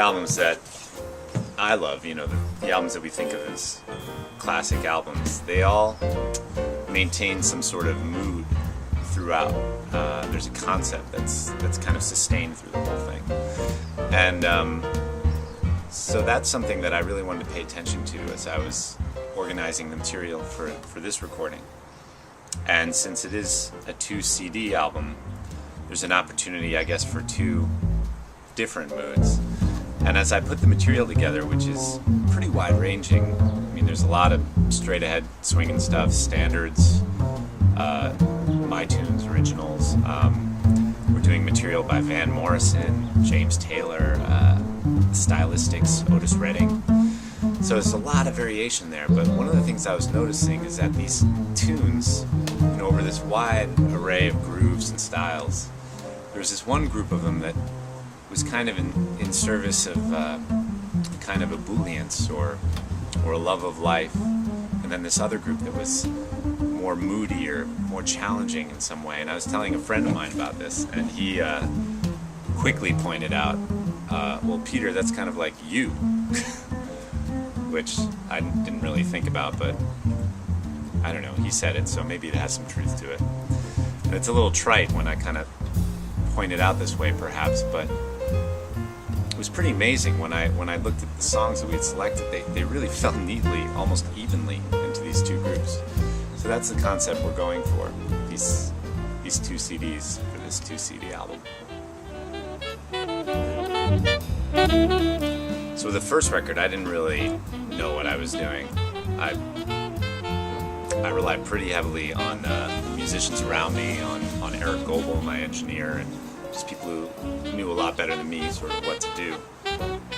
albums that I love, you know, the albums that we think of as classic albums, they all maintain some sort of mood throughout. There's a concept that's kind of sustained through the whole thing. And so that's something that I really wanted to pay attention to as I was organizing the material for this recording. And since it is a 2 CD album, there's an opportunity, I guess, for 2 different moods. And as I put the material together, which is pretty wide-ranging, I mean, there's a lot of straight-ahead swinging stuff, standards, my tunes, originals. We're doing material by Van Morrison, James Taylor, Stylistics, Otis Redding. So there's a lot of variation there, but one of the things I was noticing is that these tunes, you know, over this wide array of grooves and styles, there's this one group of them that was kind of in service of kind of ebullience or a love of life, and then this other group that was more moody or more challenging in some way. And I was telling a friend of mine about this, and he quickly pointed out, well, Peter, that's kind of like you, which I didn't really think about, but I don't know, he said it, so maybe it has some truth to it. And it's a little trite when I kind of point it out this way, perhaps, but it was pretty amazing when I looked at the songs that we had selected. They really fell neatly, almost evenly, into these 2 groups. So that's the concept we're going for, these 2 CDs for this 2 CD album. So with the first record, I didn't really know what I was doing. I relied pretty heavily on musicians around me, on Eric Goebel, my engineer, and just people who knew a lot better than me sort of what to do.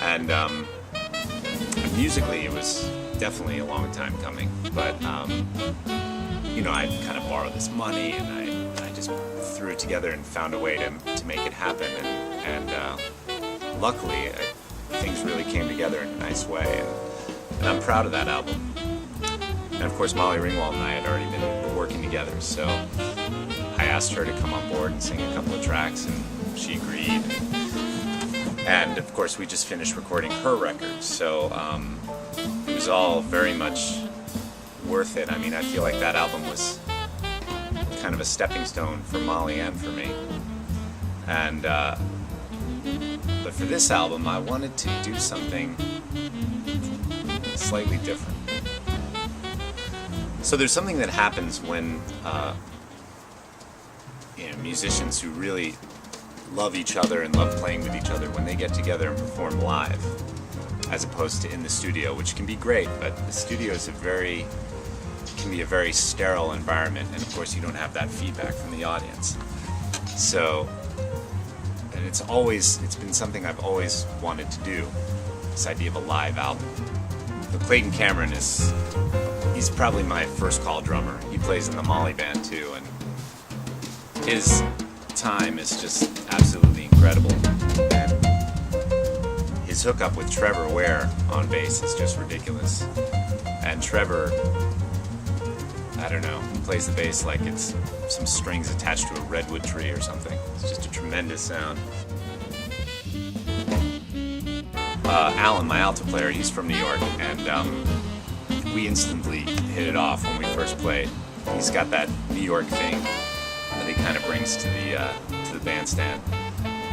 And musically, it was definitely a long time coming, but you know, I kind of borrowed this money and I just threw it together and found a way to make it happen, and luckily things really came together in a nice way, and I'm proud of that album. And of course, Molly Ringwald and I had already been working together, so I asked her to come on board and sing a couple of tracks, and she agreed. And of course, we just finished recording her record, so it was all very much worth it. I mean, I feel like that album was kind of a stepping stone for Molly and for me. And but for this album, I wanted to do something slightly different. So there's something that happens when you know, musicians who really love each other and love playing with each other, when they get together and perform live, as opposed to in the studio, which can be great, but the studio is can be a very sterile environment, and of course you don't have that feedback from the audience. So, and it's been something I've always wanted to do, this idea of a live album. But Clayton Cameron he's probably my first call drummer. He plays in the Molly band too, and his time is just absolutely incredible. And his hookup with Trevor Ware on bass is just ridiculous. And Trevor, I don't know, plays the bass like it's some strings attached to a redwood tree or something. It's just a tremendous sound. Alan, my alto player, he's from New York, and we instantly hit it off when we first played. He's got that New York thing that he kind of brings to the bandstand,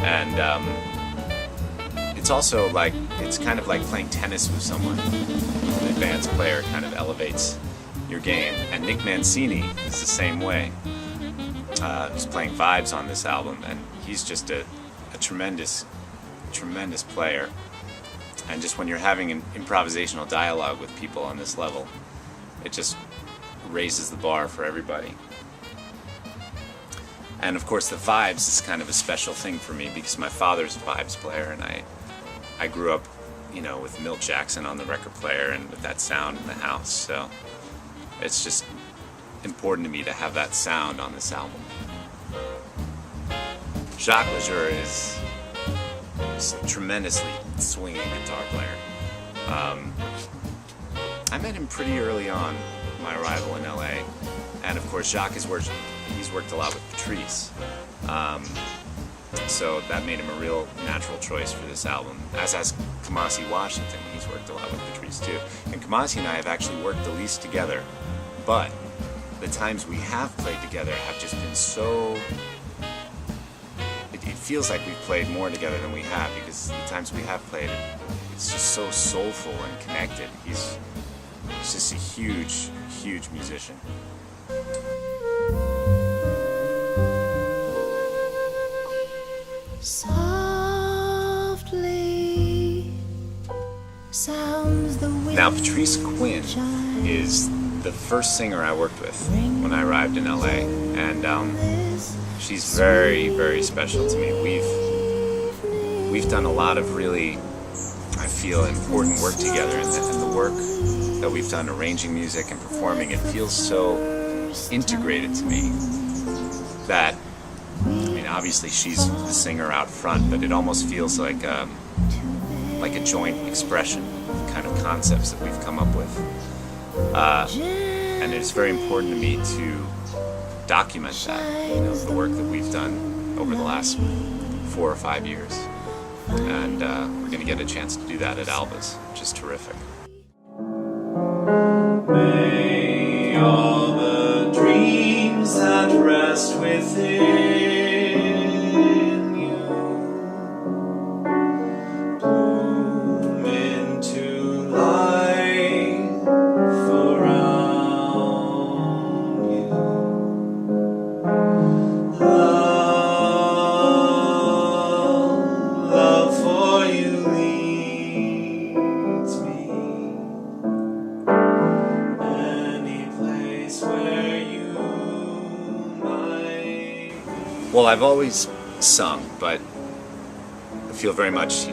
and it's also like, it's kind of like playing tennis with someone. An advanced player kind of elevates your game, and Nick Mancini is the same way. He's playing vibes on this album, and he's just a tremendous player. And just when you're having an improvisational dialogue with people on this level, it just raises the bar for everybody. And of course, the vibes is kind of a special thing for me because my father's a vibes player, and I grew up, you know, with Milt Jackson on the record player and with that sound in the house. So it's just important to me to have that sound on this album. Jacques Lejour is a tremendously swinging guitar player. I met him pretty early on my arrival in LA, and of course Jacques he's worked a lot with Patrice, So that made him a real natural choice for this album, as has Kamasi Washington. He's worked a lot with Patrice too. And Kamasi and I have actually worked the least together, but the times we have played together have just been so... It feels like we've played more together than we have, because the times we have played, it's just so soulful and connected. He's just a huge, huge musician. Softly sounds the wind. Now, Patrice Quinn is the first singer I worked with when I arrived in LA, and she's very, very special to me. We've done a lot of really, I feel, important work together, and the work that we've done arranging music and performing, it feels so integrated to me that, I mean, obviously she's the singer out front, but it almost feels like a joint expression of kind of concepts that we've come up with. And it's very important to me to document that, the work that we've done over the last 4 or 5 years. And we're going to get a chance to do that at Alvas, which is terrific. May all the dreams that rest within you bloom into life around you. Love for you leads me. Well, I've always sung, but I feel very much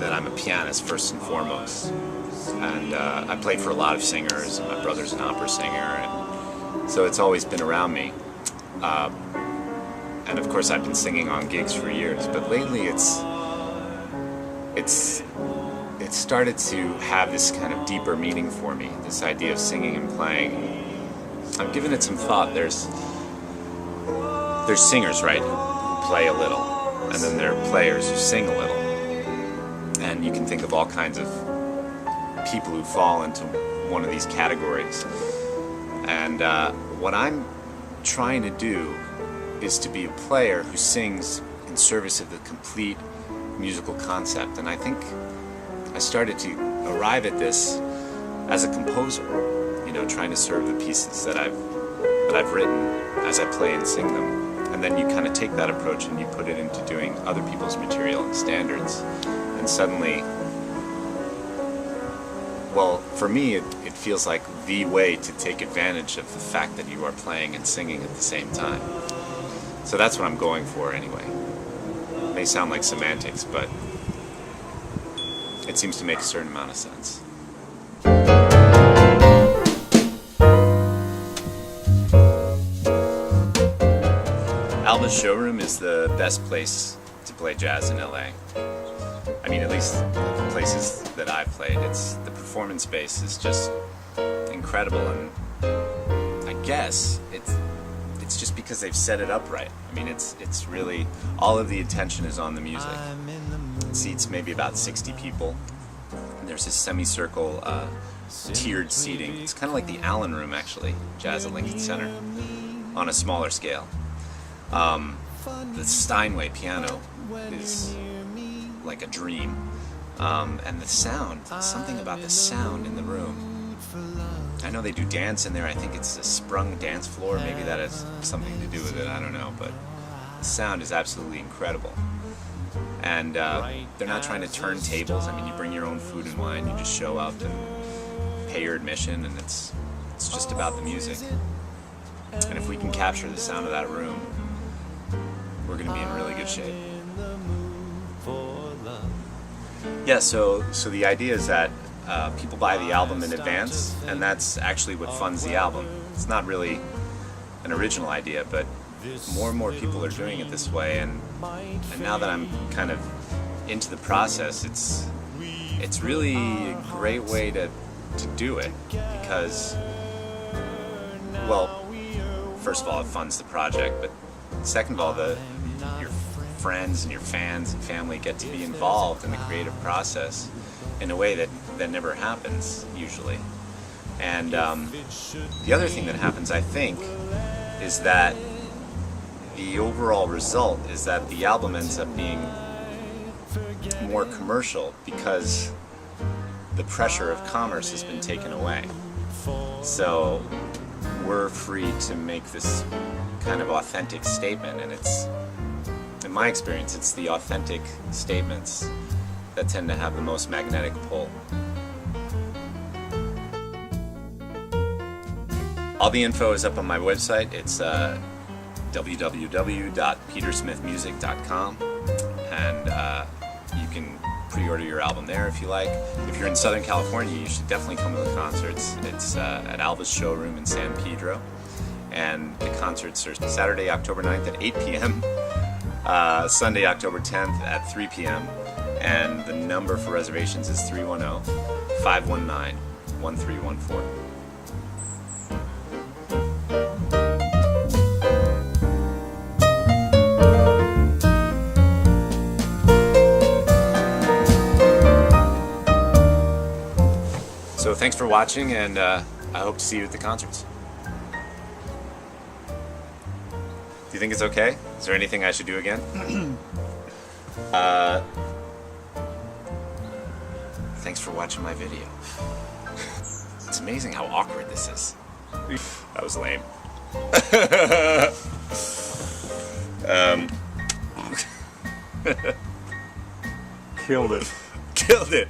that I'm a pianist first and foremost. And I played for a lot of singers. My brother's an opera singer, and so it's always been around me. And of course, I've been singing on gigs for years. But lately, it's started to have this kind of deeper meaning for me. This idea of singing and playing. I've given it some thought. There's singers, right, who play a little, and then there are players who sing a little. And you can think of all kinds of people who fall into one of these categories. And what I'm trying to do is to be a player who sings in service of the complete musical concept. And I think I started to arrive at this as a composer, trying to serve the pieces that I've written as I play and sing them. And then you kind of take that approach and you put it into doing other people's material and standards. And suddenly, well, for me, it feels like the way to take advantage of the fact that you are playing and singing at the same time. So that's what I'm going for anyway. It may sound like semantics, but it seems to make a certain amount of sense. Alva's showroom is the best place to play jazz in LA. I mean, at least the places that I've played. The performance space is just incredible, and I guess it's just because they've set it up right. I mean, it's really, all of the attention is on the music. It seats maybe about 60 people. And there's this semicircle tiered seating. It's kind of like the Allen Room, actually, Jazz at Lincoln Center, on a smaller scale. The Steinway piano is like a dream, and the sound, something about the sound in the room. I know they do dance in there. I think it's a sprung dance floor. Maybe that has something to do with it. I don't know, but the sound is absolutely incredible. And they're not trying to turn tables. I mean, you bring your own food and wine. You just show up and pay your admission, and it's just about the music. And if we can capture the sound of that room, we're going to be in really good shape. Yeah, so the idea is that people buy the album in advance, and that's actually what funds the album. It's not really an original idea, but more and more people are doing it this way, and now that I'm kind of into the process, it's really a great way to do it, because, well, first of all, it funds the project, but second of all, your friends and your fans and family get to be involved in the creative process in a way that never happens usually. And the other thing that happens, I think, is that the overall result is that the album ends up being more commercial because the pressure of commerce has been taken away. So we're free to make this kind of authentic statement, and it's, in my experience, it's the authentic statements that tend to have the most magnetic pull. All the info is up on my website. It's www.petersmithmusic.com, and you can pre-order your album there if you like. If you're in Southern California, you should definitely come to the concerts. It's at Alvas Showroom in San Pedro, and the concerts are Saturday, October 9th at 8 p.m., Sunday, October 10th at 3 p.m., and the number for reservations is 310-519-1314. So thanks for watching, and I hope to see you at the concerts. Do you think it's okay? Is there anything I should do again? Thanks for watching my video. It's amazing how awkward this is. That was lame. Killed it. Killed it.